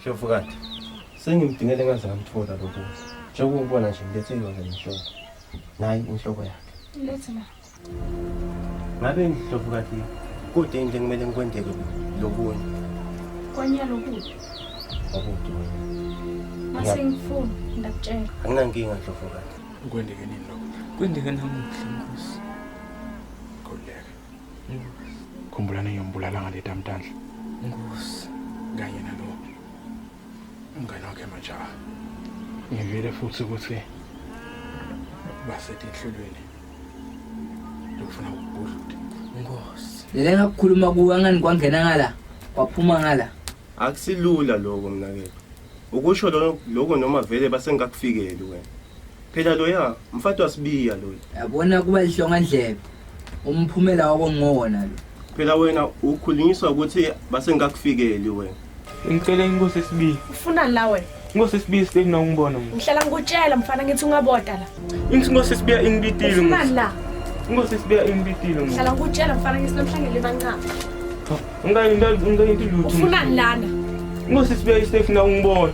Shofukati. Sengimdingele ngaze ngamthola lo buza. Njengokubona nje ngilethe yona inhloko. Nayi inhloko yakhe. Lethe la. Ngabe Shofukati kude into engimele ngikwendeke lo bunye. Kwanyalo kude. Akude. Mase ngifuna ndakutshela. Anginankinga Shofukati. Ukwendeke nini lokho? Kwendeke namuhla Nkosi. Khuleka. Khumbula ngiyombulala ngaleta amtandla. Nkosi. Kanye nalo. Umngane wakhe majaha. Ngivile futhi ukuthi basethi enhlelweni. Lokufuna ukubhuda. Nkosi. Lele ngakukhuluma kuwe ngani kwangena ngala. Waphuma ngala. Akusilula lokho mnakethu. Ukusho lokho noma vele base ngikufikele wena. Phela loya mfati wasibiya lo. Yabona kuba lihlonga ndlebe. Umphumela wako ngona lo. Phela wena ukhulinyiswa ukuthi base ngikufikele wena. Ngicela inkosi esibi. Ufuna la wena? Inkosi esibi stake na ungibona mina. Ngihlala ngikutshela mfana ngithi ungabota la. Inkosi esibi ingibitile. Ufuna la? Inkosi esibi ingibitile. Ngihlala ngikutshela mfana ngithi namhlanje bancane. Ungayinto lutho. Ufuna lana? Inkosi esibi istake na ungibona.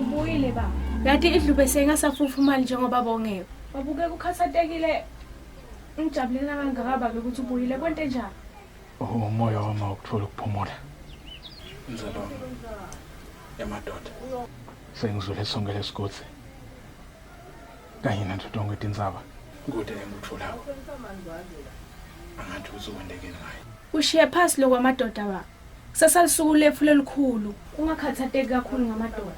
Ubuyile ba? Yathi idlube sengasafufumali njengoba bongeke. Babuke ukhathatekile. Ngijabulena kangaka ukuthi ubuyile kwente njani? Umoya wami ukuthola ukuphumula. Inzalo yamadoda. Sengizule sonke lesigodi. Kanye nantotonke itinzaba. Kude ngikuthulayo. Angathi uzokwendeke ngayo. Ushiye phasi lokwamadoda ba. Kusasa lisuku lethu lelikhulu. Ungakhathateki kakhulu ngamadoda.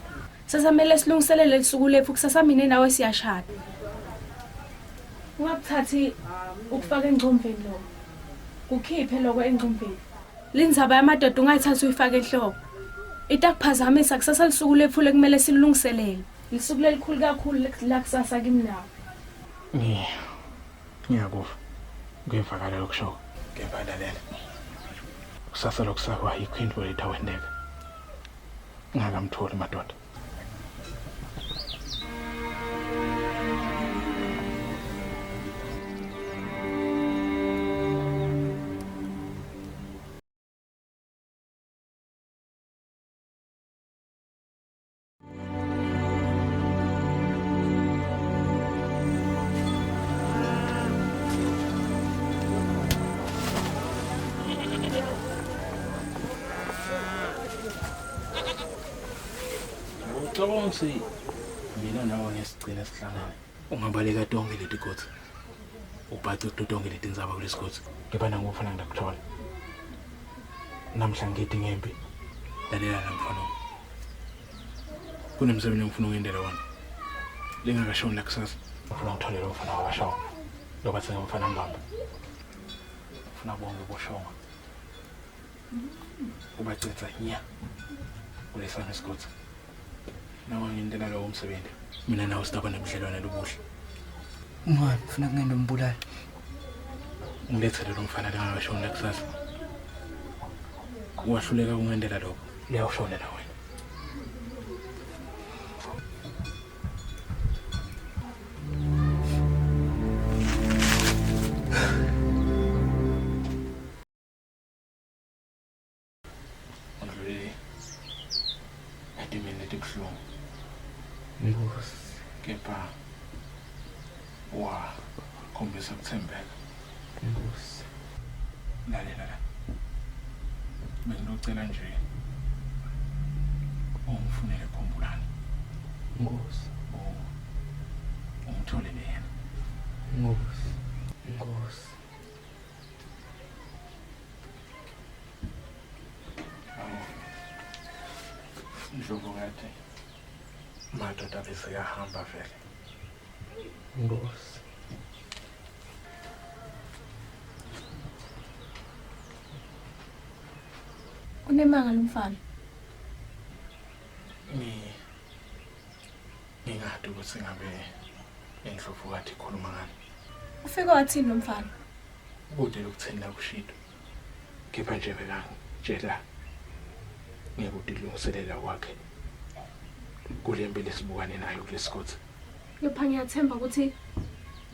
Sasa mele silungiselele lisuku lethu kusasa mina nawe siyashada. Ungakuthathi ukufaka engcombeni lo. Kukhiphe lokho engcombeni. Lindzaba yamadoda ungayithatha uyifake enhloko. Itakuphazamisa kusasa lisuku lethu lekumele silungiselele. Lisuku lelikhulu kakhulu la kusasa kimi nawe. Ngiyakuva. Ngivakala lokusho. Ngibalalela. Kusasa lokusakwa ayikho into etawendeka. Ngakamtholi madoda. Ngicabanga mina nawe ngesigcina sihlangane. Ungabaleka tonke leti kodzi. Ubhaca tonke leti ndzaba kulesigodi. Ngibana ngofuna ngakuthola. Namhla ngithi ngempi. Lalela mfana. Kunemsebenzi engifuna ukuyendela wona. Lingakashoni nakusasa. Ngifuna ngithole lo mfana wabashawa. Lo bathe ngumfana mbamba. Ufuna bonke boshonga. ubathetsa nya kulesami isikotsi nawe ngintela lowo umsebenzi mina nawe sitaba nebudlelwane lobuhle Ungani ufuna kungena umbulala? ngilethele lo mfana lengakashona kusasa wahluleka kungendela lokho liyawushonela wena Nkosi. kepha khombisa ukuthembeka Nkosi. lalela la benginocela nje ungifunele Khumbulani Nkosi. ungitholele yena Nkosi. Nkosi. Ndlovu kade madoda bese yahamba vele Nkosi. Kunemanga lo mfana. ngingade ukuthi ngabe Indlovu kade ikhuluma ngani Ufike wathini lo mfana? kude lokutheni la kushido kepha nje bekangitshela ngekudilungiselela kwakhe kule mpilo esibukane nayo kulesikotsi Kepha ngiyathemba ukuthi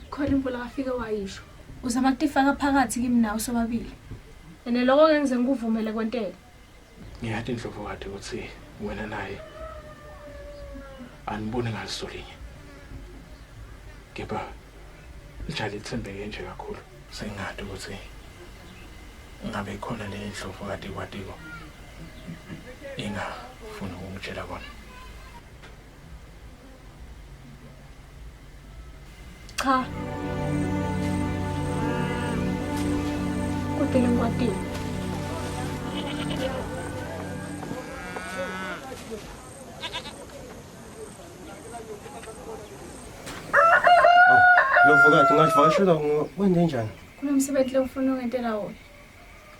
khona imvula kafike wayisho. Uzama ukutifaka phakathi kimi nawe sobabili. Ene lokho ngenze ngikuvumele kwentela. ngiyathi Indlovu kade ukuthi wena naye aniboni ngalisolinye kepha njalo ithembeke nje kakhulu sengade ukuthi ngabe khona le Ndlovu kade kwatiko ingafuna ukungitshela kona Cha. Kodwa ngikwatile. Ndlovukati ngavakashela kwende njani? Kunomsebenzi lofuna ungentela wona.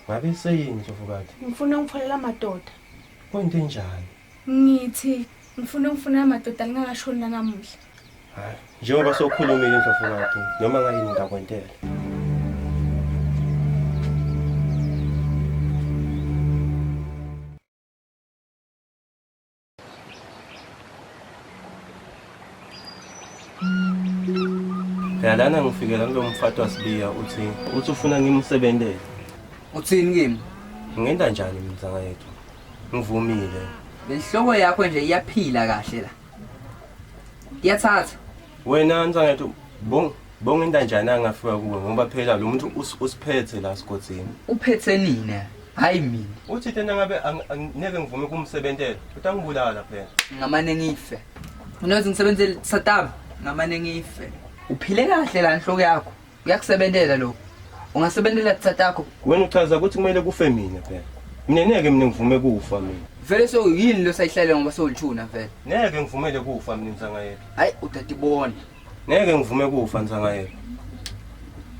Ngabe seyini Ndlovukati? Ngifuna ungipholela amadoda. Kwende njani? Ngithi ngifuna ungifuna amadoda lingakashoni namuhla. Hayi, njengoba sokhulumile Ndlovukati, noma ngayini ngakwentela. Lana ngifikela kulo mfato wasibiya uthi ufuna ngimsebenzele. Uthini kimi? Ngenda njani mzanga yethu? Ngivumile. Lenhloko yakho nje iyaphila kahle la. Iyathatha. Wena mzanga yethu ngenda njani angafika kuwe ngoba phela lo muntu usiphethe la Sigodzini. Uphethe nini? Hayi mina. Uthi tena ngabe angeke ngivume kumsebenzela. Utangibulala phela. Ngamane ngife. Unothi ngisebenzele sataba ngamane ngife. Uphile kahle la inhloko yakho. Uyakusebenzela lokho. Ungasebenzela thatakho. Wena uchaza ukuthi kumele kufe mina phela. Mina ngeke ngivume kufa mina. Vele so yini lo sayihlalela ngoba solithuna vele. Ngeke ngivumele kufa mina mzanga yethu. Hayi utatibona. Ngeke ngivume kufa mzanga yethu.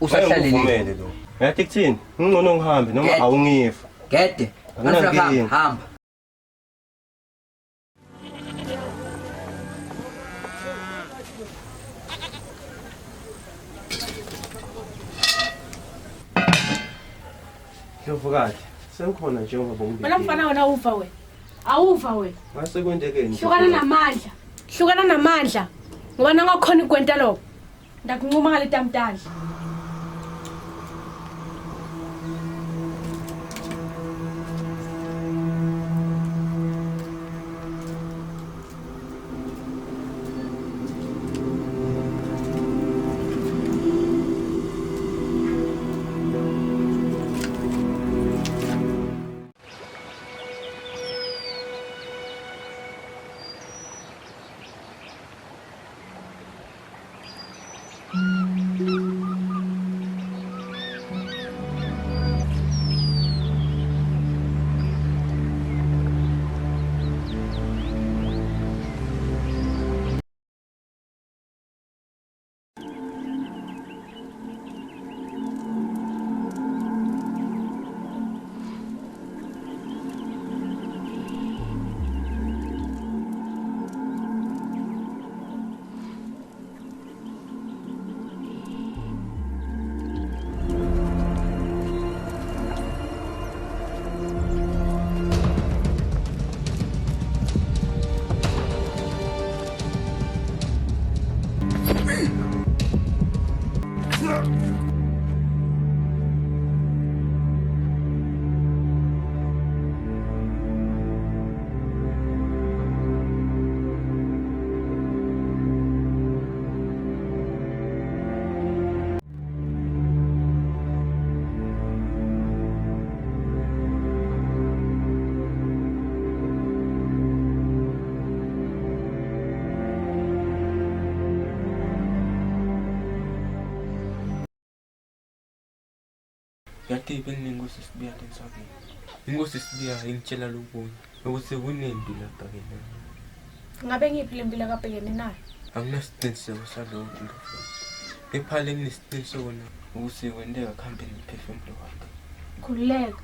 Usahlalele. Ngivumele lo. Ngathi kuthini? Ngcono ngihambe noma awungifa. Gede. Hamba. Ndlovukati, sengikhona njengoba bongibili. Wena mfana wena uva wena. Awuva wena. Ngase kwendekeni. Hlukana namandla. Ngoba nangakhona ikwenta lokho. Ndakunquma ngale tamtandla. Steve nengosi sibiya lensakeni. Inkosi sibiya ingitshela lokubona ukuthi kunempi lapha kena. Ngabe ngiphi le mpilo akabhekene nayo? Anginasiqiniseko salokho Ndlovu. Ephale nginesiqiniseko na ukuthi kwenteka kuhambeni umphefumulo wakhe. Khululeka.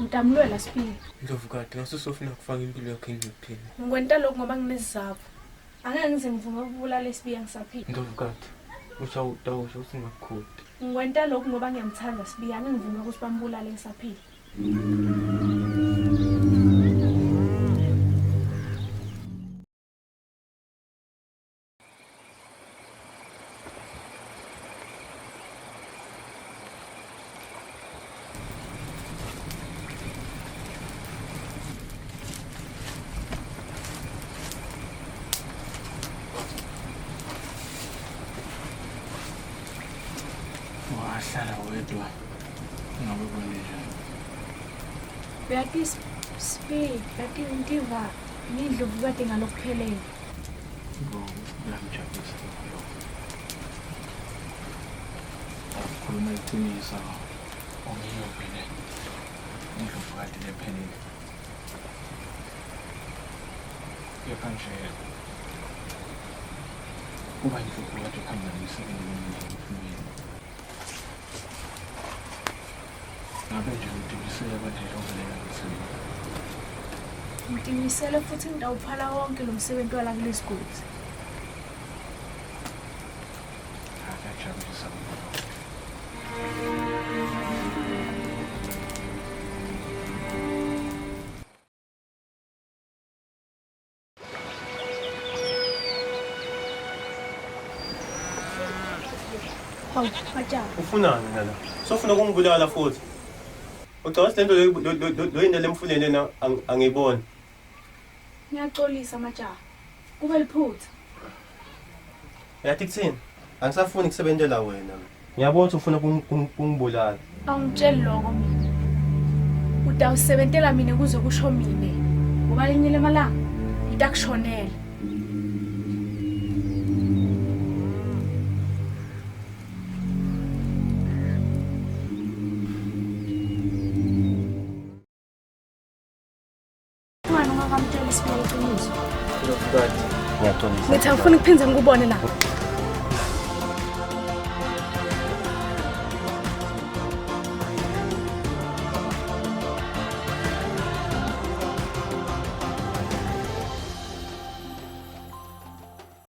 Ngitamlwela Sibiya. Ndlovu kade ngasosofuna kufaka impilo yakhe engcupheni. Ngikwenta lokho ngoba nginesizathu. Angeke ngize ngivume ukubulala Sibiya ngisaphila. Ndlovu kade utawusho ukuthi ngakukhodi. Ngikwenta lokho ngoba ngiyamthanda Sibiya, angeke ngivume ukuthi bambulale ngisaphila. Wahlala wedwa ngabe konjani? Uyathi Sibiya, yathi ngiva ngidluvu kade ngalokuphelele. Ngiyamjabulisa lokho. Akukhuluma iqiniso ongiyobhene Ndlovu kade lephelele. Kepha nje kuba Ndlovu kade kuhamba nomsebenzi womfundisi. Ngabe nje udinisele kanje njengokulela umsebenzi. Ngitimisele futhi ngidawuphala wonke lo msebenzi wala kulesigodi. Akajabulisa lokho. Hawu, Majaha. Ufunani nala? Sofuna ukungibulala futhi. Ucabanga lento lo into lemfunene na angiboni. Ngiyaxolisa Majaha. Kube liphutha. Yathi kuthini? Angisafuni kusebenzela wena. Ngiyabona ukuthi ufuna ukungibulala. Awungitsheli lokho mina. Utawusebentela mina kuze kusho mina. Ngoba linye lemalanga itakushonela. Ungani ungakamtshela Sibiya iqiniso? Ndlovu kade Ngiyathola. Ngithi angifuni ukuphindze ngikubone la.